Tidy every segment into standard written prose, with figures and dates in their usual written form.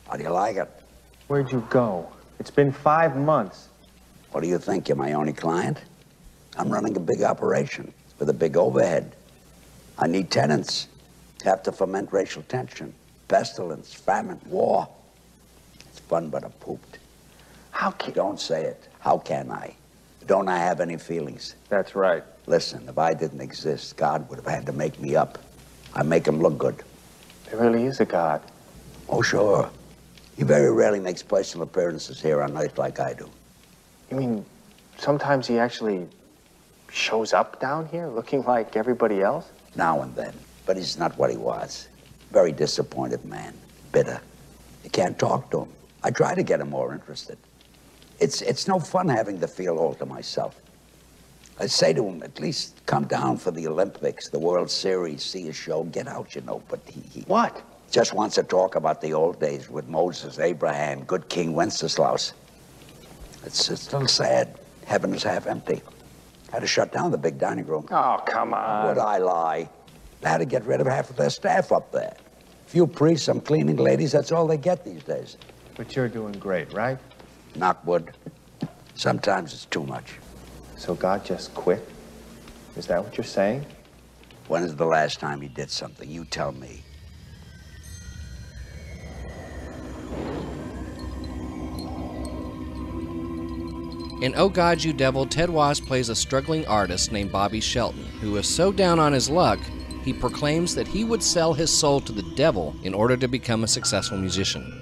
How do you like it? Where'd you go? It's been 5 months. What do you think? You're my only client? I'm running a big operation with a big overhead. I need tenants. Have to foment racial tension, pestilence, famine, war. It's fun, but I'm pooped. How can... Don't say it. How can I? Don't I have any feelings? That's right. Listen, if I didn't exist, God would have had to make me up. I make him look good. There really is a God. Oh, sure. He very rarely makes personal appearances here on Earth like I do. You mean sometimes he actually shows up down here looking like everybody else? Now and then. But he's not what he was. Very disappointed man. Bitter. You can't talk to him. I try to get him more interested. It's no fun having the field all to myself. I say to him, at least come down for the Olympics, the World Series, see a show, get out, you know. But he What? Just wants to talk about the old days with Moses, Abraham, good King Wenceslaus. It's a little sad. Heaven is half empty. Had to shut down the big dining room. Oh, come on. Would I lie? They had to get rid of half of their staff up there. A few priests, some cleaning ladies, that's all they get these days. But you're doing great, right? Knock wood. Sometimes it's too much. So God just quit? Is that what you're saying? When is the last time he did something? You tell me. In Oh God, You Devil, Ted Wass plays a struggling artist named Bobby Shelton, who is so down on his luck, he proclaims that he would sell his soul to the devil in order to become a successful musician.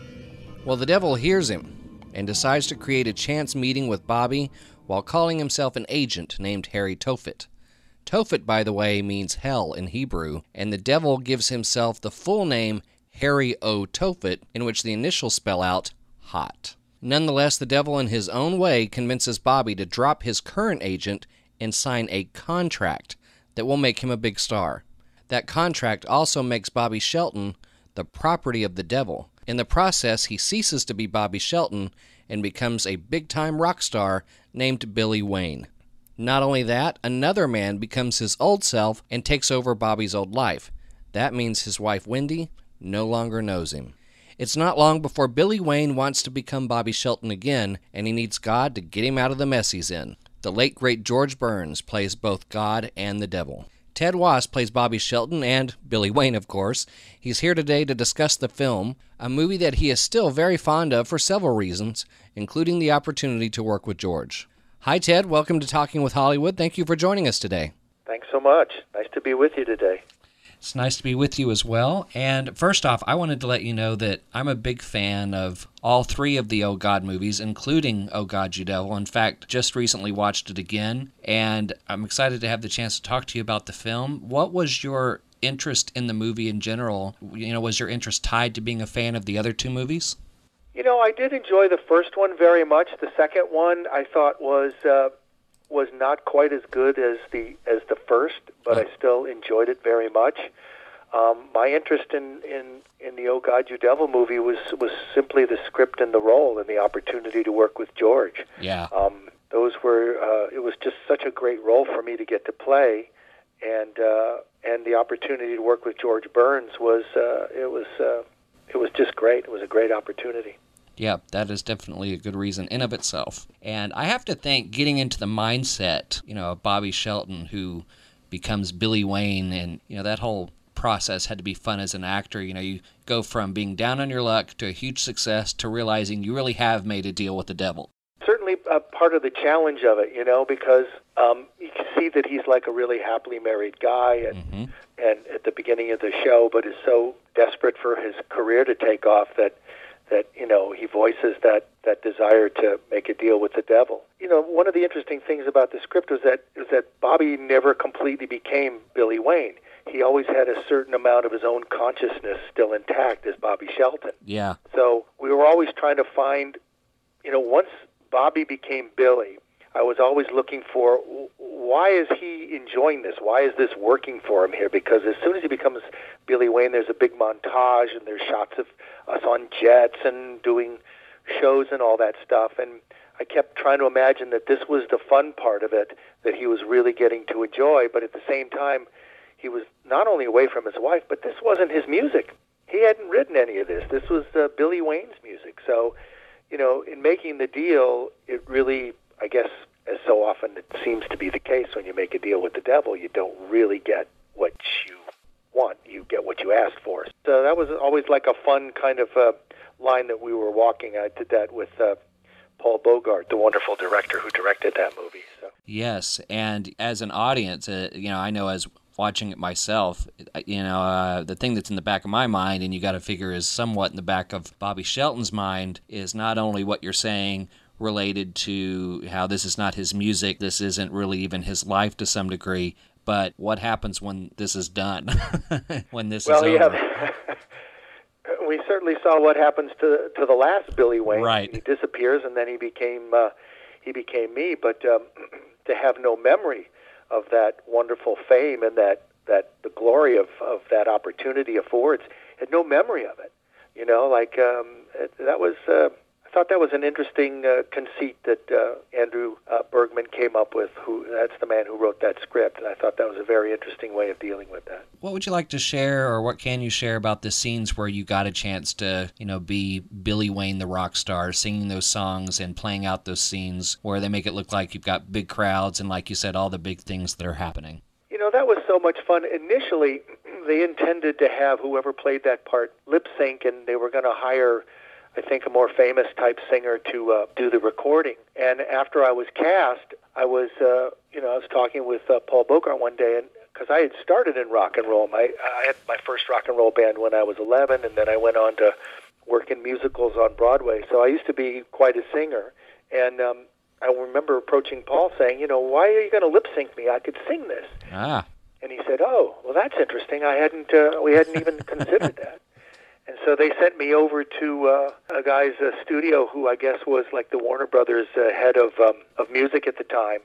Well, the devil hears him and decides to create a chance meeting with Bobby while calling himself an agent named Harry Tophet. Tophet, by the way, means hell in Hebrew, and the devil gives himself the full name Harry O. Tophet, in which the initials spell out hot. Nonetheless, the devil in his own way convinces Bobby to drop his current agent and sign a contract that will make him a big star. That contract also makes Bobby Shelton the property of the devil. In the process, he ceases to be Bobby Shelton and becomes a big-time rock star named Billy Wayne. Not only that, another man becomes his old self and takes over Bobby's old life. That means his wife Wendy no longer knows him. It's not long before Billy Wayne wants to become Bobby Shelton again, and he needs God to get him out of the mess he's in. The late, great George Burns plays both God and the devil. Ted Wass plays Bobby Shelton and Billy Wayne, of course. He's here today to discuss the film, a movie that he is still very fond of for several reasons, including the opportunity to work with George. Hi, Ted. Welcome to Talking with Hollywood. Thank you for joining us today. Thanks so much. Nice to be with you today. It's nice to be with you as well. And first off, I wanted to let you know that I'm a big fan of all three of the Oh God movies, including Oh God, You Devil. In fact, just recently watched it again, and I'm excited to have the chance to talk to you about the film. What was your interest in the movie in general? Was your interest tied to being a fan of the other two movies? I did enjoy the first one very much. The second one I thought was not quite as good as the first, but I still enjoyed it very much. My interest in the Oh God, You Devil movie was simply the script and the role and the opportunity to work with George. Yeah. Those were it was just such a great role for me to get to play, and the opportunity to work with George Burns was just great. It was a great opportunity. Yeah, that is definitely a good reason in of itself. And I have to think, getting into the mindset, of Bobby Shelton, who becomes Billy Wayne, and, that whole process had to be fun as an actor. You go from being down on your luck to a huge success to realizing you really have made a deal with the devil. Certainly part of the challenge of it, because you can see that he's like a really happily married guy and at the beginning of the show, but is so desperate for his career to take off that he voices that desire to make a deal with the devil. One of the interesting things about the script was that Bobby never completely became Billy Wayne. He always had a certain amount of his own consciousness still intact as Bobby Shelton. Yeah. So we were always trying to find, once Bobby became Billy, I was always looking for, why is he enjoying this? Why is this working for him here? Because as soon as he becomes Billy Wayne, there's a big montage, and there's shots of us on jets and doing shows and all that stuff. And I kept trying to imagine that this was the fun part of it, that he was really getting to enjoy. But at the same time, he was not only away from his wife, but this wasn't his music. he hadn't written any of this. This was Billy Wayne's music. So, in making the deal, it really, I guess, as so often it seems to be the case when you make a deal with the devil, you don't really get what you want. You get what you asked for. So that was always like a fun kind of line that we were walking. I did that with Paul Bogart, the wonderful director who directed that movie. So. Yes, and as an audience, I know as watching it myself, the thing that's in the back of my mind, and you got to figure is somewhat in the back of Bobby Shelton's mind, is not only what you're saying related to how this is not his music, this isn't really even his life to some degree, but what happens when this is done, when this is over. Yeah. We certainly saw what happens to the last Billy Wayne. Right. He disappears, and then he became me. But to have no memory of that wonderful fame and that the glory of that opportunity affords, had no memory of it. That was. I thought that was an interesting conceit that Andrew Bergman came up with. That's the man who wrote that script, and I thought that was a very interesting way of dealing with that. What would you like to share, or what can you share about the scenes where you got a chance to, be Billy Wayne the rock star, singing those songs and playing out those scenes where they make it look like you've got big crowds and, like you said, all the big things that are happening? That was so much fun. Initially, they intended to have whoever played that part lip sync, and they were going to hire, I think, a more famous type singer to do the recording. And after I was cast, I was talking with Paul Bogart one day, and because I had started in rock and roll. I had my first rock and roll band when I was 11, and then I went on to work in musicals on Broadway. So I used to be quite a singer. And I remember approaching Paul saying, why are you going to lip sync me? I could sing this. Ah. And he said, oh, well, that's interesting. We hadn't even considered that. And so they sent me over to a guy's studio who I guess was like the Warner Brothers head of music at the time.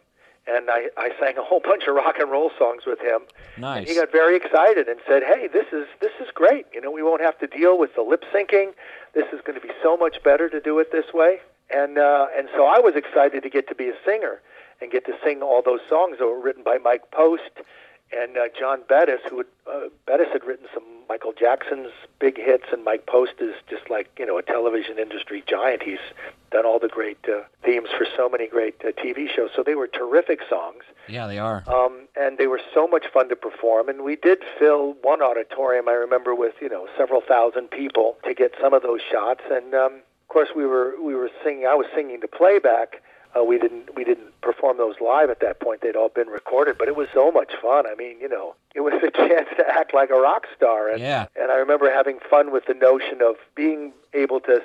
And I sang a whole bunch of rock and roll songs with him. Nice. And he got very excited and said, hey, this is great. We won't have to deal with the lip syncing. This is going to be so much better to do it this way. And so I was excited to get to be a singer and get to sing all those songs that were written by Mike Post and John Bettis, Bettis had written some Michael Jackson's big hits, and Mike Post is just like, a television industry giant. He's done all the great themes for so many great TV shows. So they were terrific songs. Yeah, they are. And they were so much fun to perform. And we did fill one auditorium, I remember, with, several thousand people to get some of those shots. And, of course, we were singing. I was singing the playback. We didn't perform those live at that point. They'd all been recorded, but it was so much fun. I mean, it was a chance to act like a rock star. And, yeah. And I remember having fun with the notion of being able to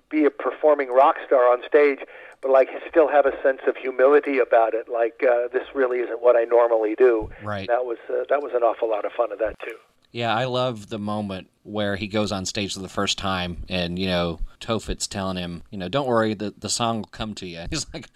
be a performing rock star on stage, but still have a sense of humility about it. This really isn't what I normally do. Right. That was an awful lot of fun of that too. Yeah, I love the moment where he goes on stage for the first time and, Tofit's telling him, don't worry, the song will come to you. He's like,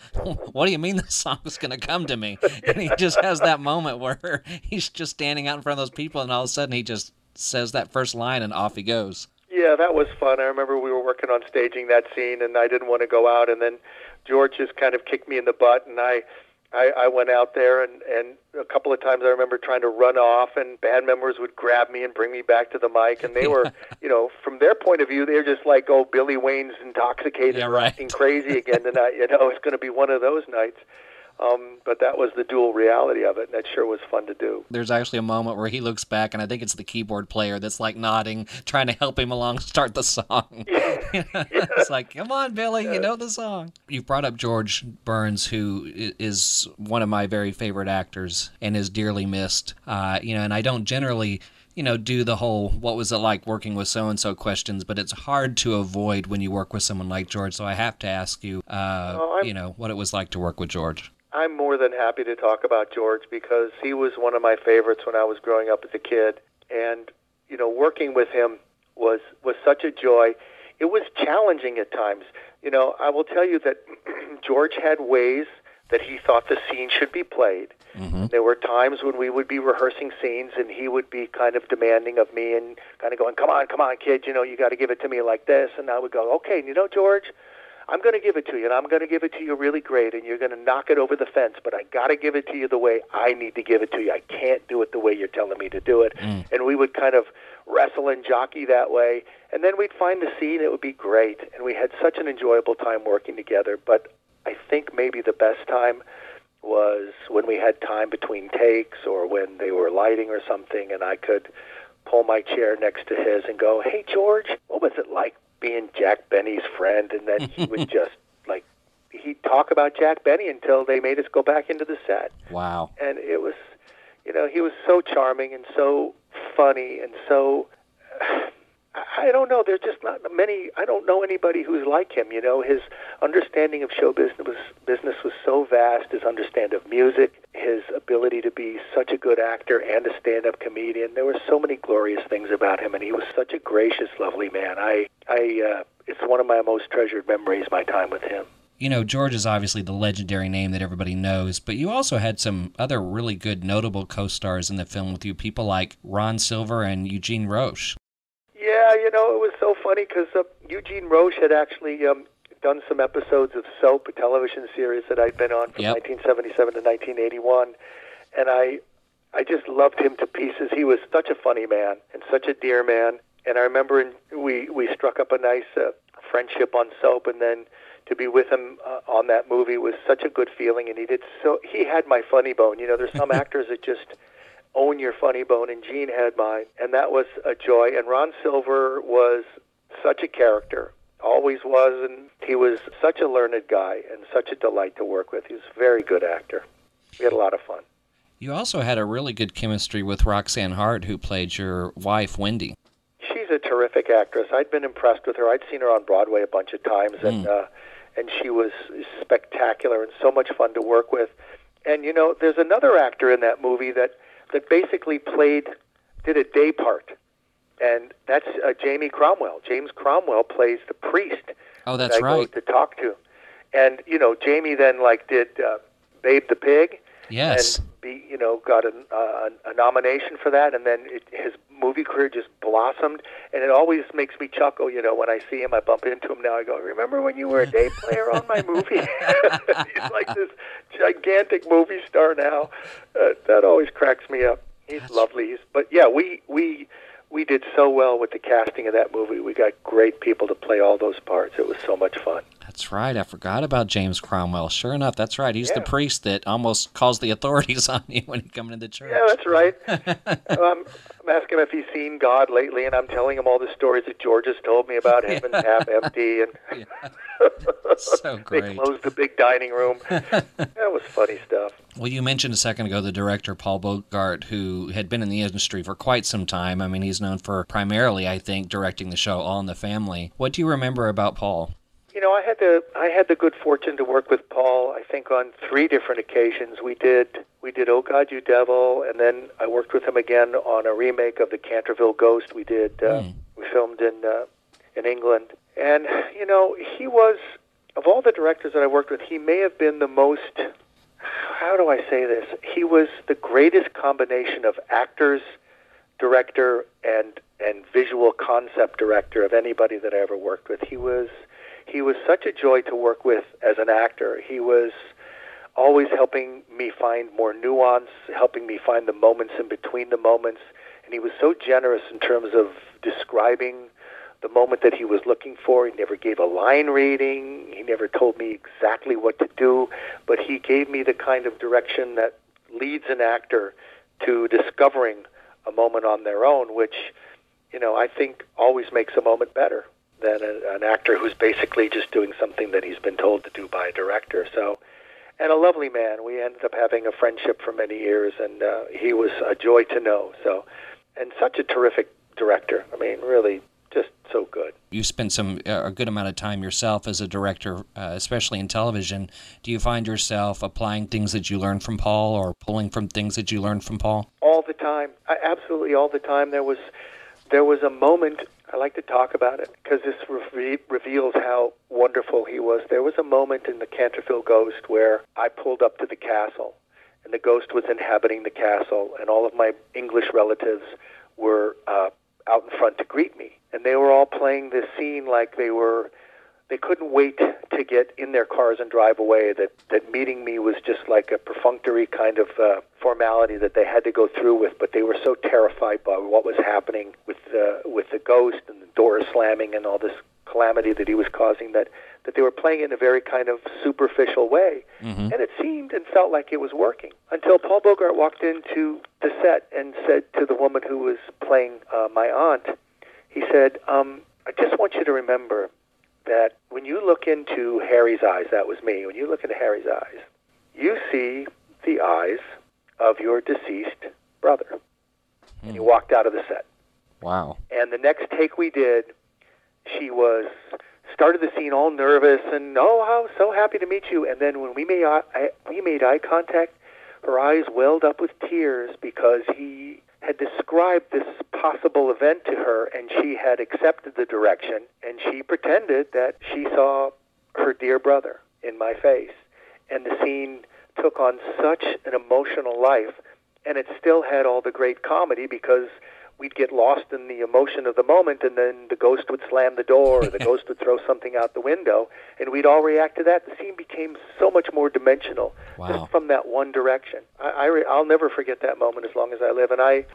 what do you mean the song is going to come to me? And he just has that moment where he's just standing out in front of those people, and all of a sudden he just says that first line and off he goes. Yeah, that was fun. I remember we were working on staging that scene, and I didn't want to go out, and then George just kind of kicked me in the butt, and I went out there, and a couple of times I remember trying to run off, and band members would grab me and bring me back to the mic, and they were, from their point of view, they were just like, oh, Billy Wayne's intoxicated, yeah, right. acting crazy again tonight. It's going to be one of those nights. But that was the dual reality of it, and that sure was fun to do. There's actually a moment where he looks back, and I think it's the keyboard player that's nodding, trying to help him along start the song. It's like, come on, Billy, you know the song. You've brought up George Burns, who is one of my very favorite actors and is dearly missed. And I don't generally do the whole, what was it like working with so-and-so questions, but it's hard to avoid when you work with someone like George, so I have to ask you, what it was like to work with George. I'm more than happy to talk about George because he was one of my favorites when I was growing up as a kid. And, working with him was such a joy. It was challenging at times. I will tell you that George had ways that he thought the scene should be played. Mm-hmm. There were times when we would be rehearsing scenes and he would be kind of demanding of me and kind of going, come on, kid, you got to give it to me like this. And I would go, okay, George, I'm going to give it to you, and I'm going to give it to you really great, and you're going to knock it over the fence, but I got to give it to you the way I need to give it to you. I can't do it the way you're telling me to do it. And we would kind of wrestle and jockey that way, and then we'd find the scene. It would be great, and we had such an enjoyable time working together. But I think maybe the best time was when we had time between takes or when they were lighting or something, and I could pull my chair next to his and go, "Hey, George, what was it like being Jack Benny's friend?" And then he would just, like, he'd talk about Jack Benny until they made us go back into the set. Wow. And it was, he was so charming and so funny and so, I don't know, there's just not many, I don't know anybody who's like him. His understanding of show business was so vast, his understanding of music, his ability to be such a good actor and a stand-up comedian. There were so many glorious things about him, and he was such a gracious, lovely man. It's one of my most treasured memories, my time with him. George is obviously the legendary name that everybody knows, but you also had some other really good, notable co-stars in the film with you, people like Ron Silver and Eugene Roche. Yeah, it was so funny because Eugene Roche had actually done some episodes of Soap, a television series that I'd been on from 1977 to 1981, and I just loved him to pieces. He was such a funny man and such a dear man, and I remember we struck up a nice friendship on Soap, and then to be with him on that movie was such a good feeling, and he had my funny bone. There's some actors that just own your funny bone, and Gene had mine, and that was a joy. And Ron Silver was such a character, always was, and he was such a learned guy and such a delight to work with. He was a very good actor. We had a lot of fun. You also had a really good chemistry with Roxanne Hart, who played your wife, Wendy. She's a terrific actress. I'd been impressed with her. I'd seen her on Broadway a bunch of times, and she was spectacular and so much fun to work with. And, there's another actor in that movie that basically did a day part, and that's Jamie Cromwell. James Cromwell plays the priest. Oh, that's that I right. go to talk to. And, Jamie then, did Babe the Pig. Yes. And, got a nomination for that, and then his movie career just blossomed, and it always makes me chuckle, when I see him, I bump into him now, I go, "Remember when you were a day player on my movie?" He's like this gigantic movie star now. That always cracks me up. He's lovely. But yeah, we did so well with the casting of that movie. We got great people to play all those parts. It was so much fun. That's right. I forgot about James Cromwell. Sure enough, that's right. He's the priest that almost calls the authorities on you when you come into the church. Yeah, that's right. I'm asking him if he's seen God lately, and I'm telling him all the stories that George has told me about heaven half empty. And so great. They closed the big dining room. That was funny stuff. Well, you mentioned a second ago the director, Paul Bogart, who had been in the industry for quite some time. I mean, he's known for primarily, I think, directing the show All in the Family. What do you remember about Paul? I had the good fortune to work with Paul, I think, on 3 different occasions. We did Oh God, You Devil, and then I worked with him again on a remake of The Canterville Ghost. We filmed in England. And, he was, of all the directors that I worked with, he may have been the most, how do I say this? He was the greatest combination of actors, director, and visual concept director of anybody that I ever worked with. He was such a joy to work with as an actor. He was always helping me find more nuance, helping me find the moments in between the moments, and he was so generous in terms of describing the moment that he was looking for. He never gave a line reading. He never told me exactly what to do, but he gave me the kind of direction that leads an actor to discovering a moment on their own, which, I think always makes a moment better than an actor who's basically just doing something that he's been told to do by a director. So, and a lovely man. We ended up having a friendship for many years, and he was a joy to know. So, and such a terrific director. I mean, really, just so good. You spent a good amount of time yourself as a director, especially in television. Do you find yourself applying things that you learned from Paul or pulling from things that you learned from Paul? All the time. Absolutely all the time. There was a moment, I like to talk about it, because this reveals how wonderful he was. There was a moment in The Canterville Ghost where I pulled up to the castle, and the ghost was inhabiting the castle, and all of my English relatives were out in front to greet me. And they were all playing this scene like they were they couldn't wait to get in their cars and drive away, that meeting me was just like a perfunctory kind of formality that they had to go through with, but they were so terrified by what was happening with the ghost and the doors slamming and all this calamity that he was causing that they were playing in a very kind of superficial way. And it seemed and felt like it was working until Paul Bogart walked into the set and said to the woman who was playing my aunt, he said, I just want you to remember that when you look into Harry's eyes, that was me, when you look into Harry's eyes, you see the eyes of your deceased brother. And he walked out of the set. Wow. And the next take we did, she started the scene all nervous and, oh, I was so happy to meet you. And then when we made eye contact, her eyes welled up with tears because he had described this possible event to her, and she had accepted the direction, and she pretended that she saw her dear brother in my face. And the scene took on such an emotional life, and it still had all the great comedy because we'd get lost in the emotion of the moment, and then the ghost would slam the door, or the ghost would throw something out the window, and we'd all react to that. The scene became so much more dimensional just from that one direction. I'll never forget that moment as long as I live, and I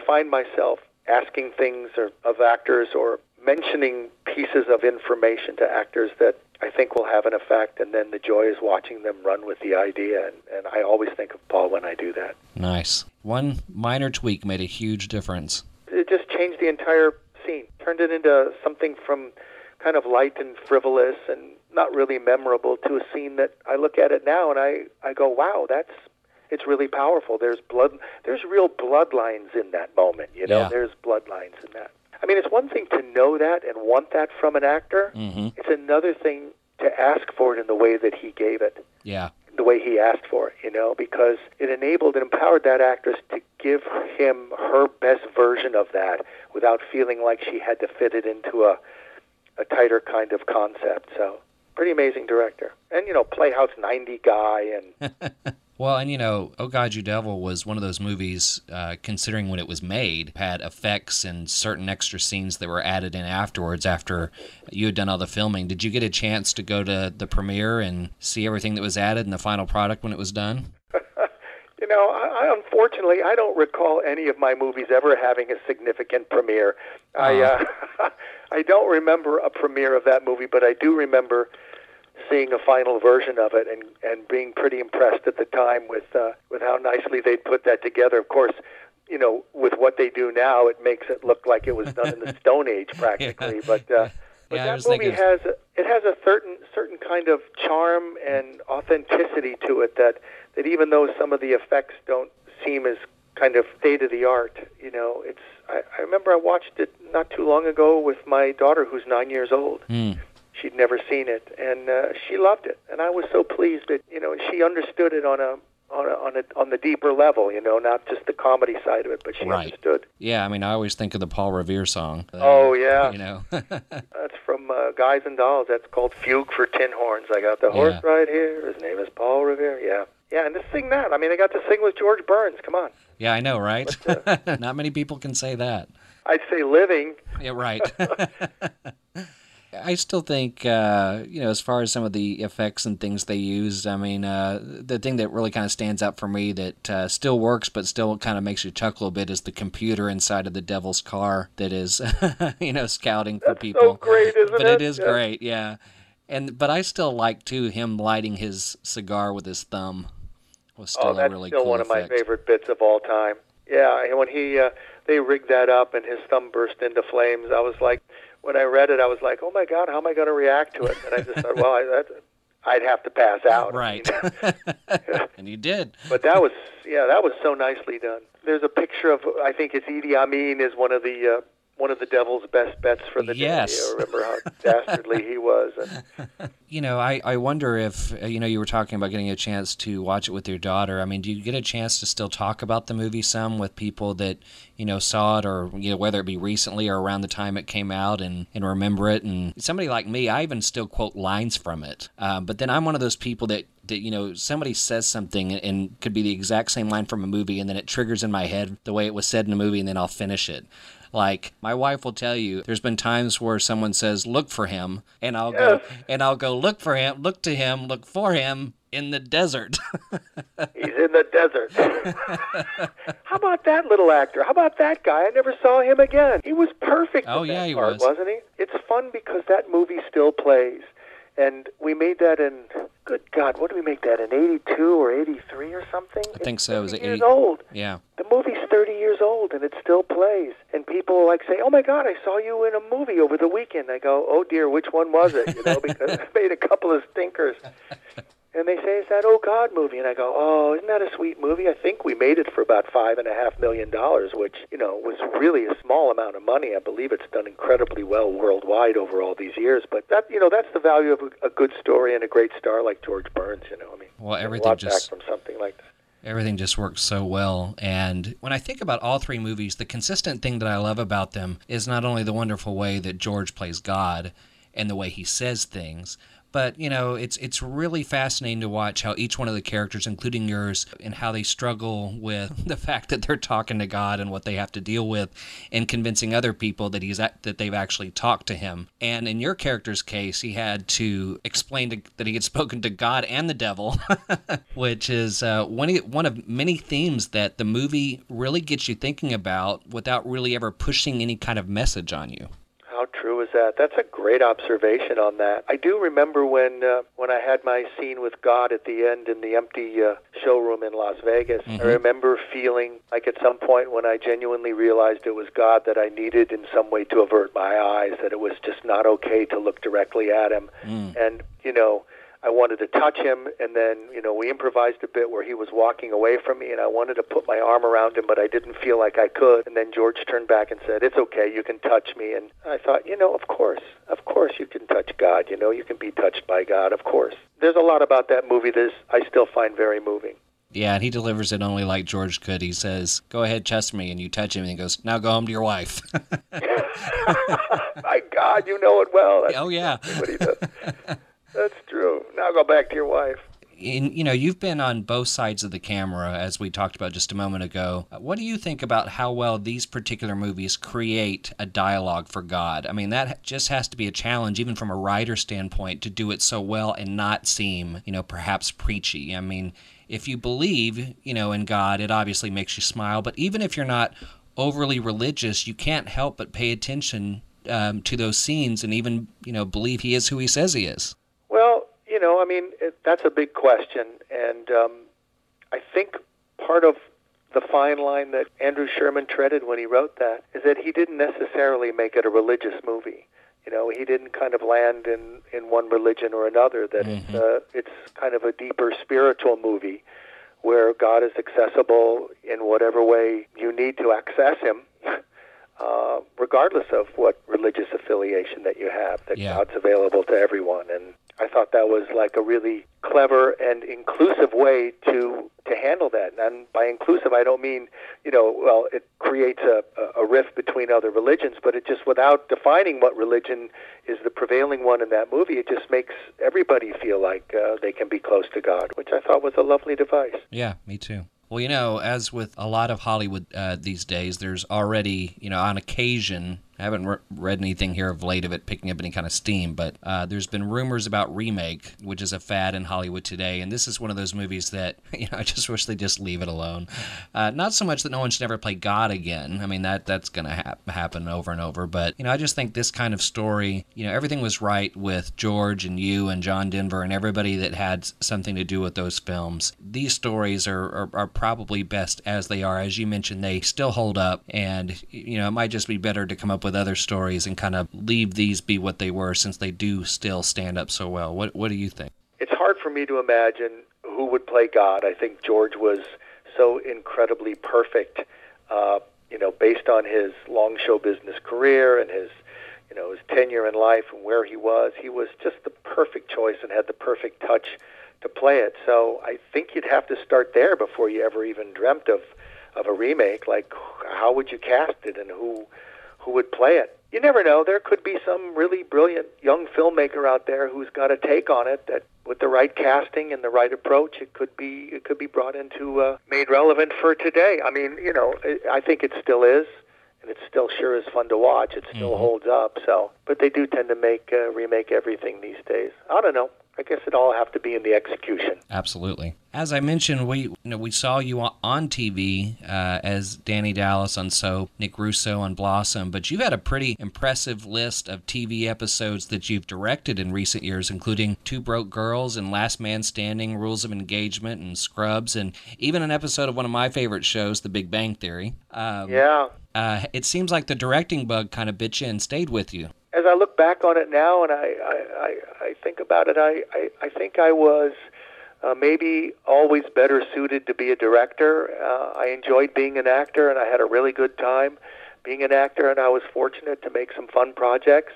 find myself asking things of actors or mentioning pieces of information to actors that I think will have an effect, and then the joy is watching them run with the idea, and I always think of Paul when I do that. Nice. One minor tweak made a huge difference. It just changed the entire scene, turned it into something from kind of light and frivolous and not really memorable to a scene that I look at it now and I go, wow, it's really powerful. There's real bloodlines in that moment, you know. Yeah. There's bloodlines in that. I mean, it's one thing to know that and want that from an actor. It's another thing to ask for it in the way that he gave it. Yeah. The way he asked for it, you know, because it enabled and empowered that actress to give him her best version of that without feeling like she had to fit it into a tighter kind of concept. So, pretty amazing director. And, you know, Playhouse 90 guy. And Well, and you know, Oh God, You Devil was one of those movies, considering when it was made, had effects and certain extra scenes that were added in afterwards after you had done all the filming. Did you get a chance to go to the premiere and see everything that was added in the final product when it was done? You know, unfortunately, I don't recall any of my movies ever having a significant premiere. I don't remember a premiere of that movie, but I do remember seeing a final version of it and being pretty impressed at the time with how nicely they'd put that together. Of course, you know, with what they do now, it makes it look like it was done in the Stone Age practically. But that movie has a certain kind of charm and authenticity to it that even though some of the effects don't seem as kind of state of the art, you know, I remember I watched it not too long ago with my daughter who's 9 years old. She'd never seen it, and she loved it, and I was so pleased that, you know, she understood it on the deeper level, you know, not just the comedy side of it, but she understood. Yeah, I mean, I always think of the Paul Revere song. Oh yeah, you know, that's from Guys and Dolls. That's called "Fugue for Tin Horns." I got the horse right here. His name is Paul Revere. Yeah, and to sing that, I mean, I got to sing with George Burns. Come on. Yeah, I know, right? Not many people can say that. I'd say living. Yeah, right. I still think, you know, as far as some of the effects and things they used, I mean, the thing that really kind of stands out for me that still works but still kind of makes you chuckle a bit is the computer inside of the devil's car that is, you know, scouting for people. That's so great, isn't it? But it is great, yeah. But I still like, too, him lighting his cigar with his thumb was still a really cool that's still one of my effect. favorite bits of all time. Yeah, and when they rigged that up and his thumb burst into flames, I was like, when I read it, I was like, oh my God, how am I going to react to it? And I just thought, well, I'd have to pass out. Right. And you did. But that was so nicely done. There's a picture of, I think it's Idi Amin is one of the devil's best bets for the day. I remember how dastardly he was. You know, I wonder if, you know, you were talking about getting a chance to watch it with your daughter. I mean, do you get a chance to still talk about the movie some with people that, you know, saw it or, you know, whether it be recently or around the time it came out and remember it? And somebody like me, I even still quote lines from it. But then I'm one of those people that, you know, somebody says something and could be the exact same line from a movie and then it triggers in my head the way it was said in a movie and then I'll finish it. Like, my wife will tell you, there's been times where someone says, look for him, and I'll go look for him, look to him, look for him in the desert. He's in the desert. How about that little actor? How about that guy? I never saw him again. He was perfect in that he part, was. wasn't he? It's fun because that movie still plays. And we made that in, good God, what did we make that in, 82 or 83 or something? I think so. It was 30 years 80. old. Yeah. The movie's 30 years old, and it still plays. And people like say, oh, my God, I saw you in a movie over the weekend. I go, oh, dear, which one was it? You know, because I made a couple of stinkers. And they say, it's that Oh God movie. And I go, oh, isn't that a sweet movie? I think we made it for about $5.5 million, which, you know, was really a small amount of money. I believe it's done incredibly well worldwide over all these years. But that, you know, that's the value of a good story and a great star like George Burns, you know. I mean, well, a lot back from something like that. Everything just works so well. And when I think about all three movies, the consistent thing that I love about them is not only the wonderful way that George plays God and the way he says things, but, you know, it's really fascinating to watch how each one of the characters, including yours, and how they struggle with the fact that they're talking to God and what they have to deal with and convincing other people that they've actually talked to him. And in your character's case, he had to explain that he had spoken to God and the devil, which is one of many themes that the movie really gets you thinking about without really ever pushing any kind of message on you. How true is that? That's a great observation on that. I do remember when I had my scene with God at the end in the empty showroom in Las Vegas. Mm-hmm. I remember feeling like at some point when I genuinely realized it was God that I needed in some way to avert my eyes, that it was just not okay to look directly at him. And, you know, I wanted to touch him, and then, you know, we improvised a bit where he was walking away from me, and I wanted to put my arm around him, but I didn't feel like I could. And then George turned back and said, it's okay, you can touch me. And I thought, you know, of course you can touch God. You know, you can be touched by God, of course. There's a lot about that movie that I still find very moving. Yeah, and he delivers it only like George could. He says, go ahead, touch me, and you touch him, and he goes, now go home to your wife. My God, you know it well. That's oh, yeah. what he does. That's true. Now go back to your wife. You know, you've been on both sides of the camera, as we talked about just a moment ago. What do you think about how well these particular movies create a dialogue for God? I mean, that just has to be a challenge, even from a writer's standpoint, to do it so well and not seem, you know, perhaps preachy. I mean, if you believe, you know, in God, it obviously makes you smile. But even if you're not overly religious, you can't help but pay attention to those scenes and even, you know, believe he is who he says he is. Well, you know, I mean, that's a big question, and I think part of the fine line that Andrew Sherman treaded when he wrote that is that he didn't necessarily make it a religious movie. You know, he didn't kind of land in one religion or another, that it's kind of a deeper spiritual movie where God is accessible in whatever way you need to access him, regardless of what religious affiliation that you have, that God's available to everyone. And I thought that was like a really clever and inclusive way to handle that. And by inclusive, I don't mean, you know, well, it creates a rift between other religions, but it just, without defining what religion is the prevailing one in that movie, it just makes everybody feel like they can be close to God, which I thought was a lovely device. Yeah, me too. Well, you know, as with a lot of Hollywood these days, there's already, you know, on occasion, I haven't read anything here of late of it picking up any kind of steam, but there's been rumors about remake, which is a fad in Hollywood today, and this is one of those movies that, you know, I just wish they'd just leave it alone. Not so much that no one should ever play God again. I mean, that's going to happen over and over, but, you know, I just think this kind of story, you know, everything was right with George and you and John Denver and everybody that had something to do with those films. These stories are probably best as they are. As you mentioned, they still hold up, and, you know, it might just be better to come up with other stories and kind of leave these be what they were, since they do still stand up so well. What do you think? It's hard for me to imagine who would play God. I think George was so incredibly perfect, you know, based on his long show business career and his, you know, his tenure in life and where he was. He was just the perfect choice and had the perfect touch to play it. So I think you'd have to start there before you ever even dreamt of a remake. Like, how would you cast it, and who would play it? You never know. There could be some really brilliant young filmmaker out there who's got a take on it that, with the right casting and the right approach, it could be brought into made relevant for today. I mean, you know, I think it still is, and it still sure is fun to watch. It still holds up. So, but they do tend to remake everything these days. I don't know. I guess it all have to be in the execution. Absolutely. As I mentioned, we saw you on TV as Danny Dallas on Soap, Nick Russo on Blossom, but you've had a pretty impressive list of TV episodes that you've directed in recent years, including Two Broke Girls and Last Man Standing, Rules of Engagement, and Scrubs, and even an episode of one of my favorite shows, The Big Bang Theory. It seems like the directing bug kind of bit you and stayed with you. As I look back on it now and I think about it, I think I was maybe always better suited to be a director. I enjoyed being an actor, and I had a really good time being an actor, and I was fortunate to make some fun projects.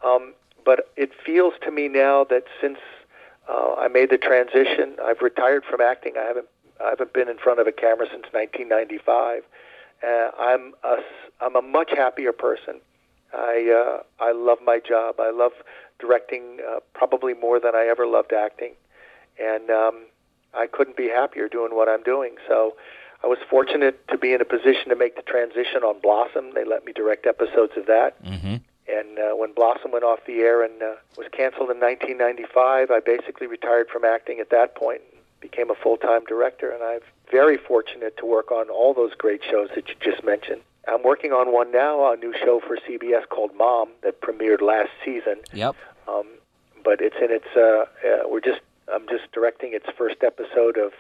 But it feels to me now that since I made the transition, I've retired from acting. I haven't been in front of a camera since 1995. I'm a much happier person. I love my job. I love directing probably more than I ever loved acting, and I couldn't be happier doing what I'm doing. So I was fortunate to be in a position to make the transition on Blossom. They let me direct episodes of that. Mm-hmm. And when Blossom went off the air and was canceled in 1995, I basically retired from acting at that point and became a full-time director. And I'm very fortunate to work on all those great shows that you just mentioned. I'm working on one now, a new show for CBS called Mom that premiered last season. Yep. But it's in its. I'm just directing its first episode of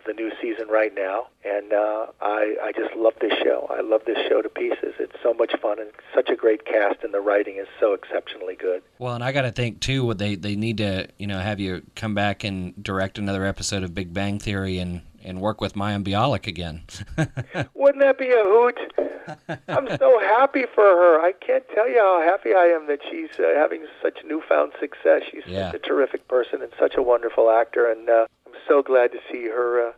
the new season right now, and I just love this show. I love this show to pieces. It's so much fun and such a great cast, and the writing is so exceptionally good. Well, and I got to think too, they need to have you come back and direct another episode of Big Bang Theory and work with Mayim Bialik again. Wouldn't that be a hoot? I'm so happy for her. I can't tell you how happy I am that she's having such newfound success. She's such a terrific person and such a wonderful actor, and I'm so glad to see her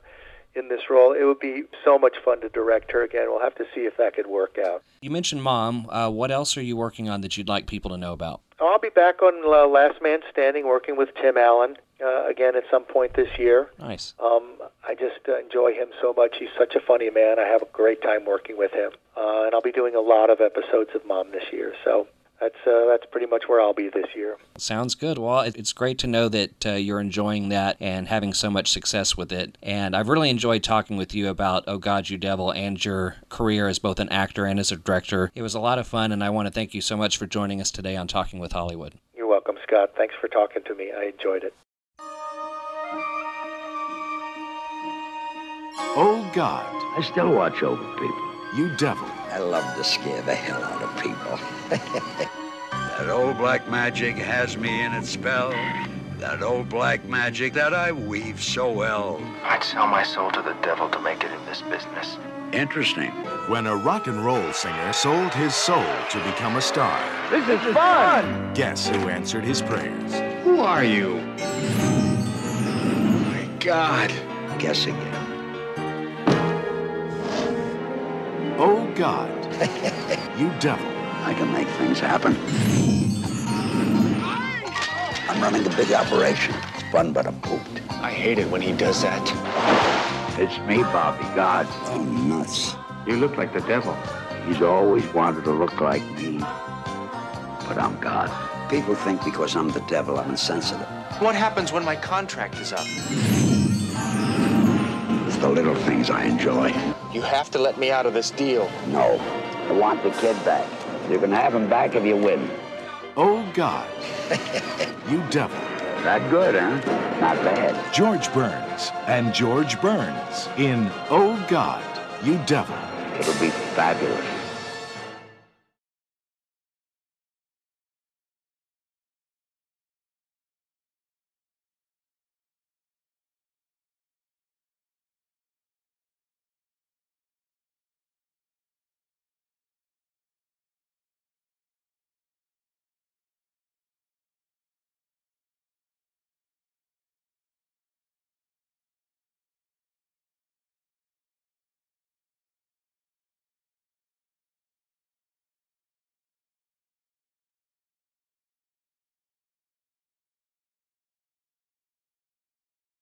in this role. It would be so much fun to direct her again. We'll have to see if that could work out. You mentioned Mom. What else are you working on that you'd like people to know about? I'll be back on Last Man Standing, working with Tim Allen again at some point this year. Nice. I just enjoy him so much. He's such a funny man. I have a great time working with him. And I'll be doing a lot of episodes of Mom this year. So that's pretty much where I'll be this year. Sounds good. Well, it's great to know that you're enjoying that and having so much success with it. And I've really enjoyed talking with you about Oh God, You Devil and your career as both an actor and as a director. It was a lot of fun, and I want to thank you so much for joining us today on Talking with Hollywood. You're welcome, Scott. Thanks for talking to me. I enjoyed it. Oh God, I still watch over people. You Devil. I love to scare the hell out of people. That old black magic has me in its spell. That old black magic that I weave so well. I'd sell my soul to the devil to make it in this business. Interesting. When a rock and roll singer sold his soul to become a star. This is fun! Guess who answered his prayers? Who are you? Oh my God. Guess again. Oh God, You Devil. I can make things happen. I'm running a big operation. It's fun, but a boot. I hate it when he does that. It's me, Bobby God. Oh, nuts. You look like the devil. He's always wanted to look like me. But I'm God. People think because I'm the devil, I'm insensitive. What happens when my contract is up? It's the little things I enjoy. You have to let me out of this deal. No. I want the kid back. You can have him back if you win. Oh God, You Devil. That good, huh? Not bad. George Burns and George Burns in Oh God, You Devil. It'll be fabulous.